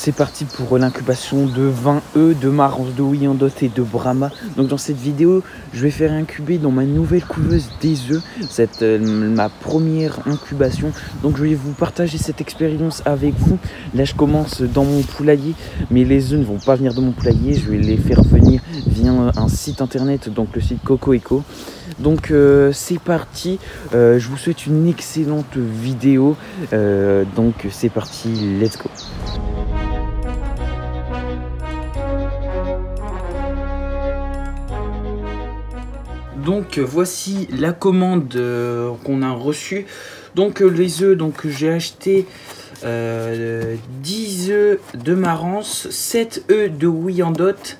c'est parti pour l'incubation de 20 œufs de marance, de Wyandotte et de Brahma. Donc dans cette vidéo, je vais faire incuber dans ma nouvelle couveuse des œufs. C'est ma première incubation. Donc je vais vous partager cette expérience avec vous. Là je commence dans mon poulailler, mais les œufs ne vont pas venir de mon poulailler. Je vais les faire venir via un site internet, donc le site Coco Eco. Donc c'est parti, je vous souhaite une excellente vidéo, donc c'est parti, let's go. Donc voici la commande qu'on a reçue. Donc les œufs, donc j'ai acheté 10 œufs de marance, 7 œufs de Wyandotte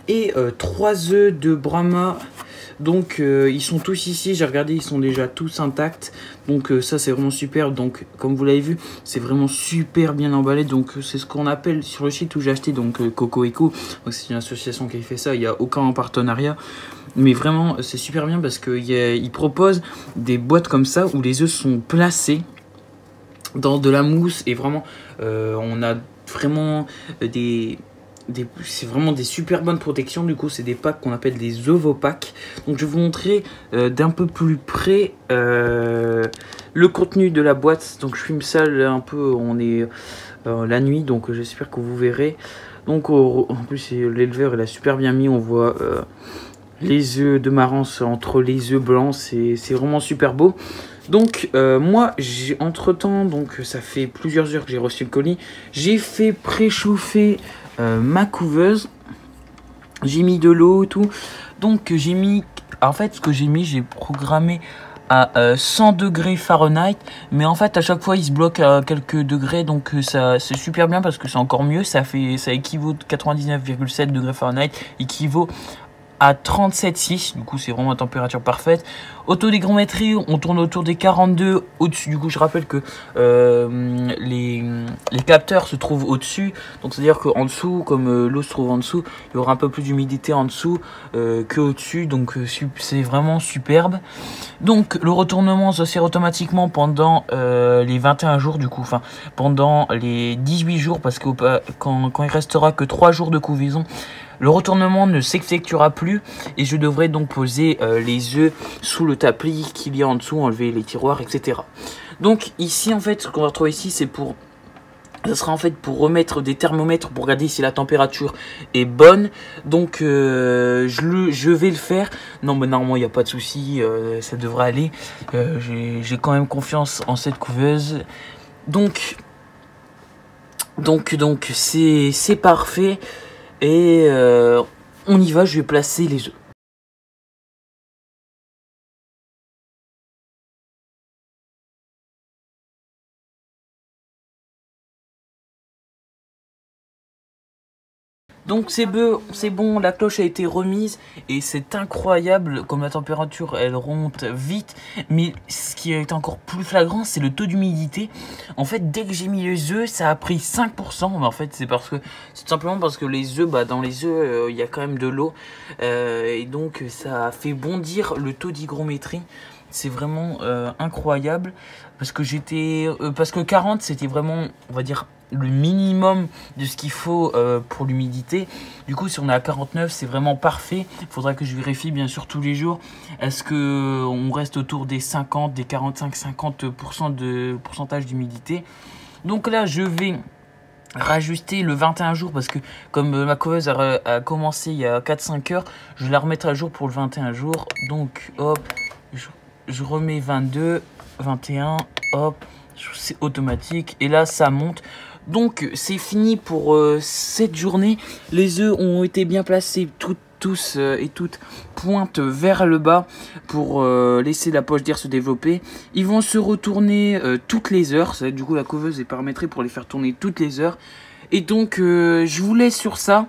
et 3 œufs de Brahma. Donc ils sont tous ici, j'ai regardé, ils sont déjà tous intacts. Donc ça c'est vraiment super. Donc comme vous l'avez vu, c'est vraiment super bien emballé. Donc c'est ce qu'on appelle sur le site où j'ai acheté, donc Coco Eco. C'est une association qui fait ça, il n'y a aucun partenariat. Mais vraiment c'est super bien parce qu'ils proposent des boîtes comme ça où les œufs sont placés dans de la mousse. Et vraiment on a vraiment c'est vraiment des super bonnes protections. Du coup c'est des packs qu'on appelle des ovopacks. Donc je vais vous montrer d'un peu plus près le contenu de la boîte. Donc je filme ça un peu, on est la nuit, donc j'espère que vous verrez. Donc en plus l'éleveur il a super bien mis, on voit les œufs de marance entre les œufs blancs, c'est vraiment super beau. Donc moi j'ai entre temps, donc ça fait plusieurs heures que j'ai reçu le colis, j'ai fait préchauffer ma couveuse, j'ai mis de l'eau et tout. Donc j'ai mis, en fait ce que j'ai programmé à 100 degrés Fahrenheit, mais en fait à chaque fois il se bloque à quelques degrés. Donc ça c'est super bien parce que c'est encore mieux, ça équivaut 99,7 degrés Fahrenheit, équivaut à 37,6, du coup c'est vraiment la température parfaite. Autodégrométrie, on tourne autour des 42 au-dessus. Du coup je rappelle que les capteurs se trouvent au-dessus, donc c'est à dire qu'en dessous, comme l'eau se trouve en dessous, il y aura un peu plus d'humidité en dessous que au-dessus. Donc c'est vraiment superbe. Donc le retournement ça se fait automatiquement pendant les 21 jours, du coup, enfin pendant les 18 jours, parce que quand il restera que 3 jours de couvaison, le retournement ne s'effectuera plus et je devrais donc poser les œufs sous le tapis qu'il y a en dessous, enlever les tiroirs, etc. Donc ici en fait ce qu'on va retrouver ici, ça sera en fait pour remettre des thermomètres pour regarder si la température est bonne. Donc je vais le faire. Non mais normalement il n'y a pas de souci, ça devrait aller. J'ai quand même confiance en cette couveuse. Donc c'est parfait. Et on y va, je vais placer les œufs. Donc c'est bon, la cloche a été remise et c'est incroyable comme la température elle remonte vite. Mais ce qui est encore plus flagrant, c'est le taux d'humidité. En fait dès que j'ai mis les œufs, ça a pris 5%. Mais en fait c'est tout simplement parce que les œufs, dans les œufs il y a quand même de l'eau, et donc ça a fait bondir le taux d'hygrométrie. C'est vraiment incroyable parce que 40 c'était vraiment, on va dire, le minimum de ce qu'il faut pour l'humidité. Du coup si on est à 49 c'est vraiment parfait. Il faudra que je vérifie bien sûr tous les jours, est-ce que on reste autour des 50, des 45-50% de pourcentage d'humidité. Donc là je vais rajuster le 21 jours parce que comme ma couveuse a commencé il y a 4-5 heures, je vais la remettre à jour pour le 21 jours. Donc hop, je remets 22, 21, hop, c'est automatique et là ça monte. Donc c'est fini pour cette journée. Les œufs ont été bien placés, tous et toutes pointent vers le bas pour laisser la poche d'air se développer. Ils vont se retourner toutes les heures. Du coup la couveuse est paramétrée pour les faire tourner toutes les heures. Et donc je vous laisse sur ça.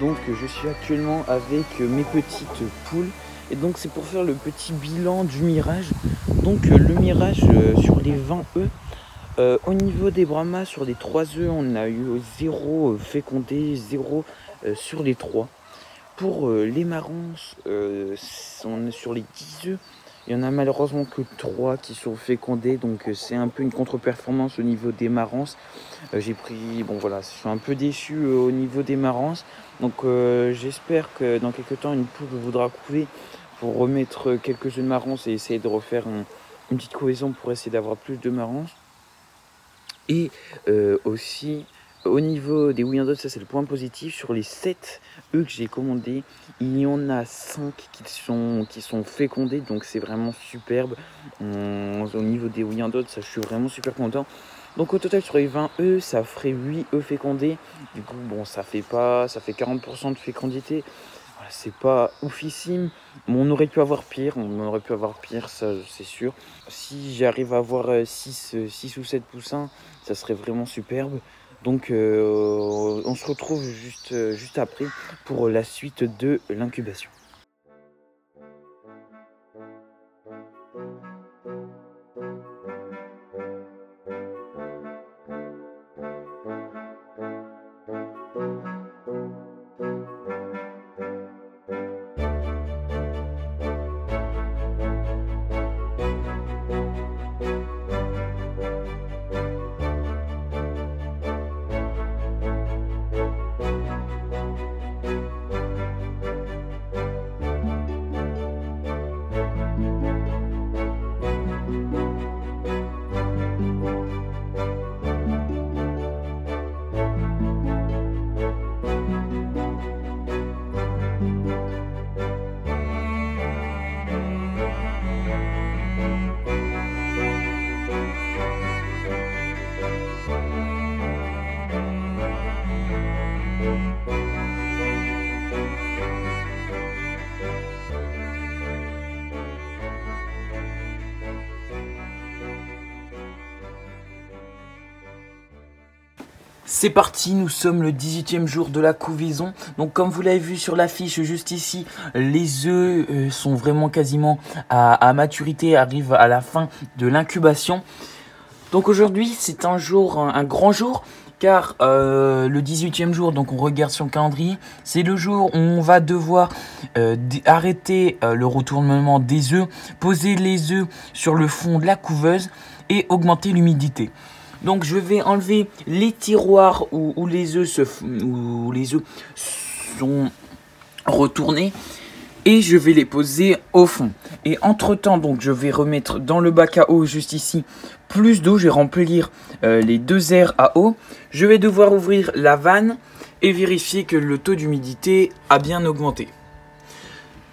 Donc je suis actuellement avec mes petites poules. Et donc c'est pour faire le petit bilan du mirage. Donc le mirage sur les 20 œufs. Au niveau des Brahmas, sur les 3 œufs, on a eu 0 fécondé, 0 sur les 3. Pour les marrons, on est sur les 10 œufs. Il y en a malheureusement que 3 qui sont fécondés, donc c'est un peu une contre-performance au niveau des marrons. J'ai pris, bon voilà, je suis un peu déçu au niveau des marrons. Donc j'espère que dans quelques temps, une poule voudra couver pour remettre quelques œufs de marrons et essayer de refaire une petite cohésion pour essayer d'avoir plus de marrons. Et aussi, au niveau des Wyandotte, ça c'est le point positif. Sur les 7 œufs que j'ai commandés, il y en a 5 qui sont fécondés, donc c'est vraiment superbe. Au niveau des Wyandotte, ça je suis vraiment super content. Donc au total sur les 20 œufs, ça ferait 8 œufs fécondés. Du coup, bon, ça fait 40% de fécondité. Voilà, c'est pas oufissime, mais on aurait pu avoir pire, ça c'est sûr. Si j'arrive à avoir 6 ou 7 poussins, ça serait vraiment superbe. Donc on se retrouve juste après pour la suite de l'incubation. C'est parti, nous sommes le 18e jour de la couvaison. Donc comme vous l'avez vu sur l'affiche juste ici, les œufs sont vraiment quasiment à maturité, arrivent à la fin de l'incubation. Donc aujourd'hui c'est un grand jour, car le 18e jour, donc on regarde sur le calendrier, c'est le jour où on va devoir arrêter le retournement des œufs, poser les œufs sur le fond de la couveuse et augmenter l'humidité. Donc je vais enlever les tiroirs où les œufs sont retournés et je vais les poser au fond. Et entre temps, donc je vais remettre dans le bac à eau juste ici plus d'eau. Je vais remplir les 2 aires à eau. Je vais devoir ouvrir la vanne et vérifier que le taux d'humidité a bien augmenté.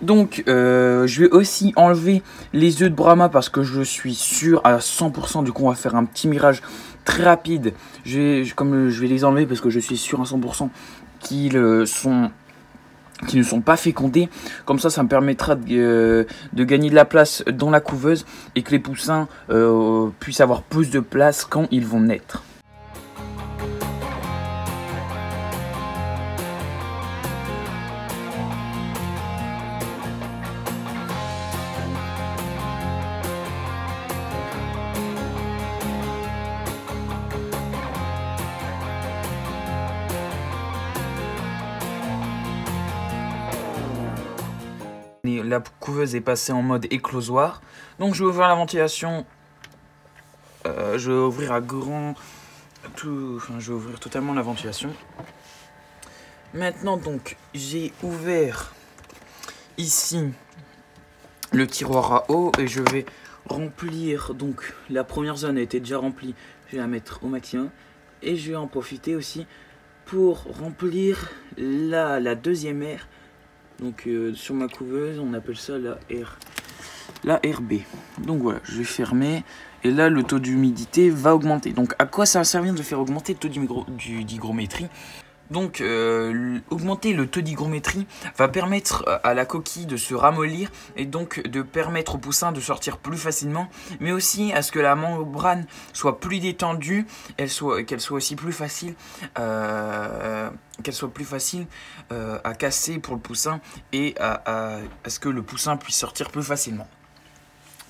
Donc je vais aussi enlever les œufs de Brahma parce que je suis sûr à 100%, du coup on va faire un petit mirage très rapide. Comme je vais les enlever parce que je suis sûr à 100% qu'ils ne sont pas fécondés. Comme ça me permettra de gagner de la place dans la couveuse et que les poussins puissent avoir plus de place quand ils vont naître. La couveuse est passée en mode éclosoir. Donc je vais ouvrir la ventilation. Je vais ouvrir je vais ouvrir totalement la ventilation. Maintenant donc j'ai ouvert ici le tiroir à eau et je vais remplir. Donc la première zone a été déjà remplie. Je vais la mettre au maximum et je vais en profiter aussi pour remplir la deuxième aire. Donc sur ma couveuse, on appelle ça la RB. Donc voilà, je vais fermer. Et là, le taux d'humidité va augmenter. Donc à quoi ça va servir de faire augmenter le taux d'hygrométrie? Donc, augmenter le taux d'hygrométrie va permettre à la coquille de se ramollir et donc de permettre au poussin de sortir plus facilement, mais aussi à ce que la membrane soit plus détendue, qu'elle soit aussi plus facile, à casser pour le poussin et à ce que le poussin puisse sortir plus facilement.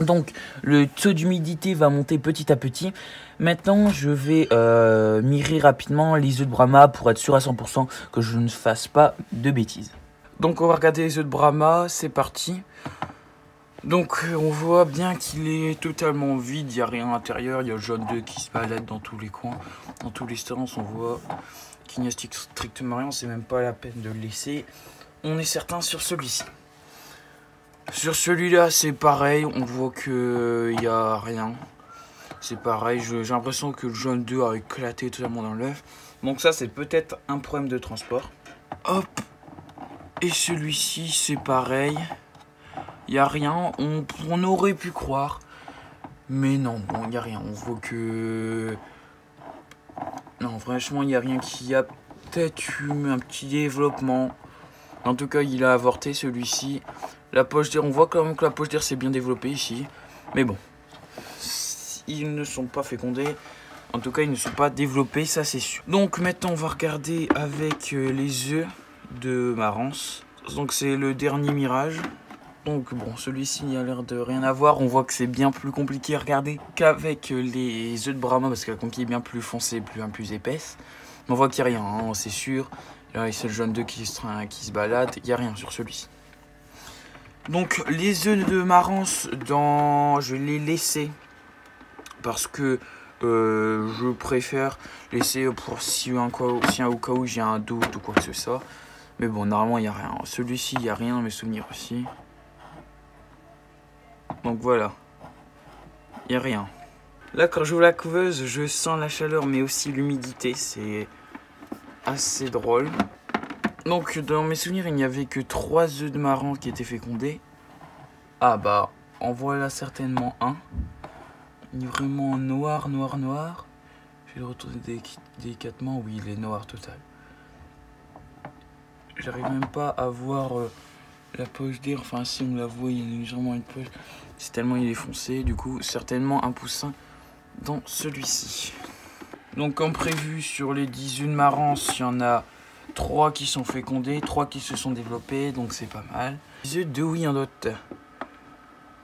Donc le taux d'humidité va monter petit à petit. Maintenant je vais mirer rapidement les œufs de Brahma pour être sûr à 100% que je ne fasse pas de bêtises. Donc on va regarder les œufs de Brahma, c'est parti. Donc on voit bien qu'il est totalement vide, il n'y a rien à l'intérieur, il y a le jaune d'œuf qui se balade dans tous les coins, dans tous les sens, on voit qu'il n'y a strictement rien, c'est même pas la peine de le laisser. On est certain sur celui-ci. Sur celui-là, c'est pareil, on voit qu'il n'y a rien. C'est pareil, j'ai l'impression que le jaune d'œuf a éclaté totalement dans l'œuf. Donc ça, c'est peut-être un problème de transport. Hop. Et celui-ci, c'est pareil. Il n'y a rien, on aurait pu croire. Mais non, bon, il n'y a rien. On voit que... Non, franchement, il n'y a rien qui a peut-être eu un petit développement. En tout cas, il a avorté celui-ci. La poche d'air, on voit quand même que la poche d'air s'est bien développée ici. Mais bon, ils ne sont pas fécondés. En tout cas, ils ne sont pas développés, ça c'est sûr. Donc maintenant, on va regarder avec les œufs de Marance. Donc c'est le dernier mirage. Donc bon, celui-ci il a l'air de rien avoir. On voit que c'est bien plus compliqué à regarder qu'avec les œufs de Brahma parce que la conquille est bien plus foncée, plus épaisse. Mais on voit qu'il n'y a rien, hein, c'est sûr. Là, c'est le jaune d'œuf qui se balade. Il n'y a rien sur celui-ci. Donc les œufs de Marance, je les laissais parce que je préfère laisser pour si au cas où j'ai un doute ou quoi que ce soit. Mais bon, normalement il n'y a rien. Celui-ci, il n'y a rien dans mes souvenirs aussi. Donc voilà, il n'y a rien. Là, quand j'ouvre la couveuse, je sens la chaleur mais aussi l'humidité. C'est assez drôle. Donc dans mes souvenirs, il n'y avait que 3 œufs de Marance qui étaient fécondés. Ah bah, en voilà certainement un. Il est vraiment noir. Je vais le retourner délicatement. Oui, il est noir total. J'arrive même pas à voir la poche d'air. Enfin, si on la voit, il y a légèrement une poche. C'est tellement il est foncé. Du coup, certainement un poussin dans celui-ci. Donc comme prévu, sur les 10 œufs de Marance, il y en a 3 qui sont fécondés, 3 qui se sont développés, donc c'est pas mal. Les œufs de Wyandotte.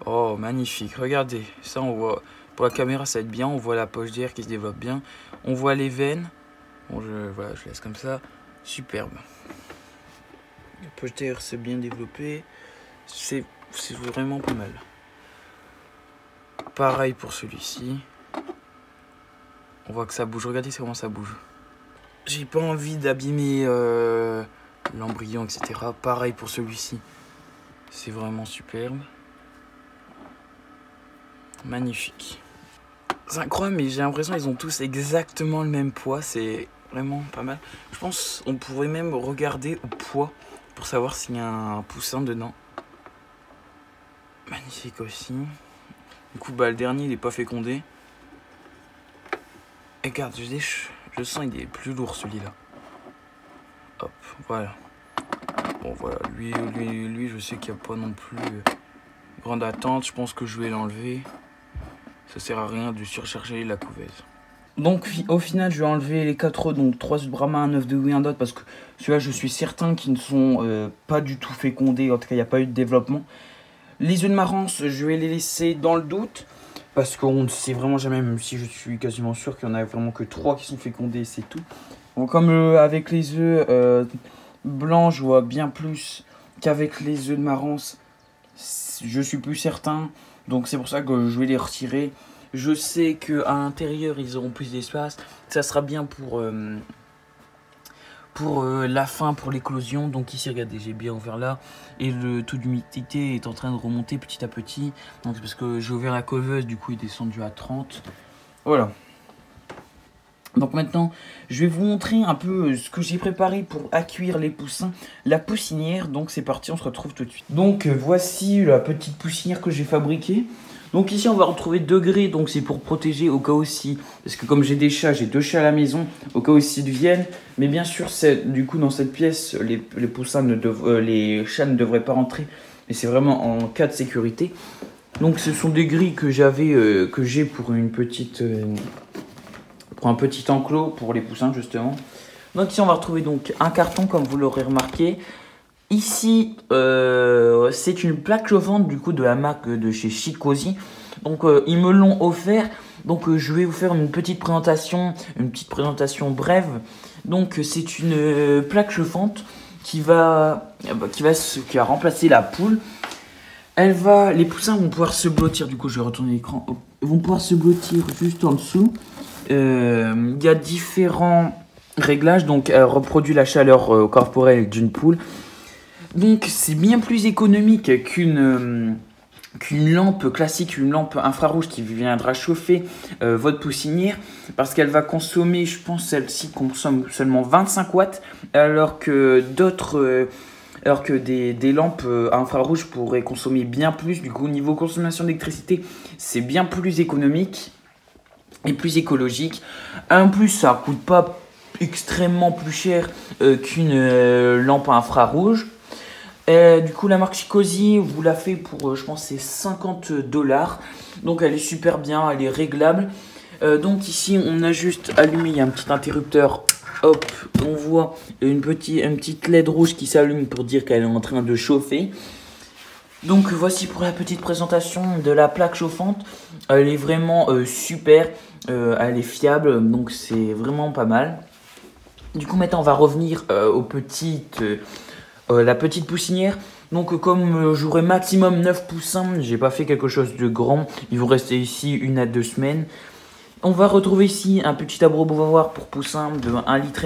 Oh, magnifique, regardez, ça on voit, pour la caméra ça va être bien, on voit la poche d'air qui se développe bien, on voit les veines, bon voilà, je laisse comme ça, superbe. La poche d'air s'est bien développée, c'est vraiment pas mal. Pareil pour celui-ci, on voit que ça bouge, regardez comment ça bouge. J'ai pas envie d'abîmer l'embryon, etc. Pareil pour celui-ci, c'est vraiment superbe. Magnifique. C'est incroyable, mais j'ai l'impression qu'ils ont tous exactement le même poids. C'est vraiment pas mal. Je pense qu'on pourrait même regarder au poids pour savoir s'il y a un poussin dedans. Magnifique aussi. Du coup, bah, le dernier, il n'est pas fécondé. Et regarde, je sens qu'il est plus lourd celui-là. Hop, voilà. Bon, voilà. Lui je sais qu'il n'y a pas non plus grande attente. Je pense que je vais l'enlever. Ça sert à rien de surcharger la couveuse. Donc au final je vais enlever les 4 œufs, donc 3 œufs de Brahma, un œuf de Wyandotte, parce que celui-là je suis certain qu'ils ne sont pas du tout fécondés, en tout cas il n'y a pas eu de développement. Les œufs de Marance, je vais les laisser dans le doute, parce qu'on ne sait vraiment jamais, même si je suis quasiment sûr qu'il n'y en a vraiment que 3 qui sont fécondés, c'est tout. Donc comme avec les œufs blancs, je vois bien plus qu'avec les œufs de Marance, je suis plus certain. Donc c'est pour ça que je vais les retirer. Je sais qu'à l'intérieur ils auront plus d'espace. Ça sera bien pour la fin, pour l'éclosion. Donc ici regardez, j'ai bien ouvert là. Et le taux d'humidité est en train de remonter petit à petit. Donc c'est parce que j'ai ouvert la couveuse, du coup il est descendu à 30. Voilà. Donc maintenant, je vais vous montrer un peu ce que j'ai préparé pour accueillir les poussins, la poussinière. Donc c'est parti, on se retrouve tout de suite. Donc voici la petite poussinière que j'ai fabriquée. Donc ici on va retrouver 2 grilles, donc c'est pour protéger au cas où si, parce que comme j'ai des chats, j'ai 2 chats à la maison, au cas où s'ils viennent. Mais bien sûr, du coup dans cette pièce, les poussins les chats ne devraient pas rentrer, mais c'est vraiment en cas de sécurité. Donc ce sont des grilles que j'ai pour une petite, pour un petit enclos pour les poussins justement. Donc ici on va retrouver donc un carton comme vous l'aurez remarqué. Ici, c'est une plaque chauffante du coup de la marque de chez Chicozy. Donc ils me l'ont offert. Donc je vais vous faire une petite présentation brève. Donc c'est une plaque chauffante qui va remplacer la poule. Les poussins vont pouvoir se blottir. Du coup, je vais retourner l'écran. Ils vont pouvoir se blottir juste en dessous. Il y a différents réglages. Donc elle reproduit la chaleur corporelle d'une poule. Donc c'est bien plus économique qu'une lampe classique, une lampe infrarouge qui viendra chauffer votre poussinière, parce qu'elle va consommer, je pense celle-ci consomme seulement 25 watts, alors que des lampes infrarouges pourraient consommer bien plus. Du coup, au niveau consommation d'électricité, c'est bien plus économique et plus écologique. En plus, ça coûte pas extrêmement plus cher qu'une lampe infrarouge. Du coup, la marque Chicozy vous l'a fait pour, je pense, c'est 50 $. Donc, elle est super bien, elle est réglable. Donc, ici, on a juste allumé, il y a un petit interrupteur. Hop, on voit une petite LED rouge qui s'allume pour dire qu'elle est en train de chauffer. Donc, voici pour la petite présentation de la plaque chauffante. Elle est vraiment super, elle est fiable, donc c'est vraiment pas mal. Du coup, maintenant, on va revenir la petite poussinière. Donc comme j'aurai maximum 9 poussins, j'ai pas fait quelque chose de grand, ils vont rester ici 1 à 2 semaines. On va retrouver ici un petit abreuvoir pour poussins de 1,5 litre.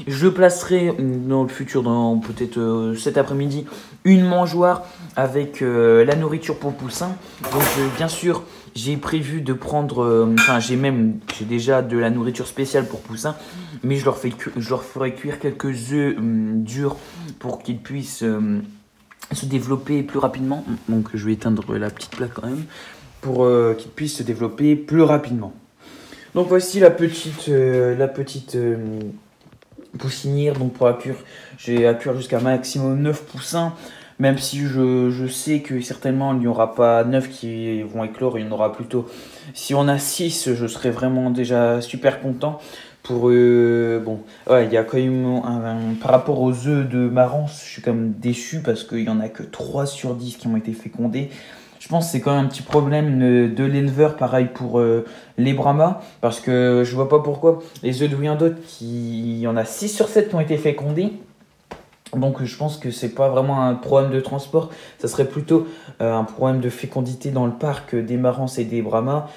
Je placerai dans le futur, dans peut-être cet après-midi, une mangeoire avec la nourriture pour poussins. Donc bien sûr, j'ai prévu de prendre, j'ai déjà de la nourriture spéciale pour poussins, mais je leur ferai cuire quelques œufs durs pour qu'ils puissent se développer plus rapidement. Donc je vais éteindre la petite plaque quand même, pour qu'ils puissent se développer plus rapidement. Donc voici la petite poussinière. Donc pour j'ai à cuire jusqu'à maximum 9 poussins. Même si je sais que certainement il n'y aura pas 9 qui vont éclore, il y en aura plutôt. Si on a 6, je serais vraiment déjà super content. Bon, ouais, il y a quand même par rapport aux œufs de Marance, je suis quand même déçu parce qu'il n'y en a que 3 sur 10 qui ont été fécondés. Je pense que c'est quand même un petit problème de l'éleveur, pareil pour les Brahmas, parce que je vois pas pourquoi les œufs de Wyandotte, il y en a 6 sur 7 qui ont été fécondés. Donc je pense que c'est pas vraiment un problème de transport, ça serait plutôt un problème de fécondité dans le parc des Marans et des Brahmas.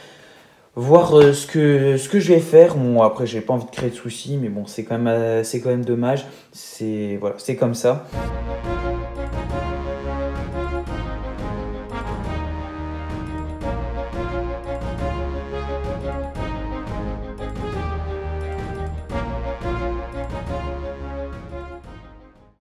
Voir ce que je vais faire. Bon, après j'ai pas envie de créer de soucis, mais bon, c'est quand même dommage. Voilà, c'est comme ça.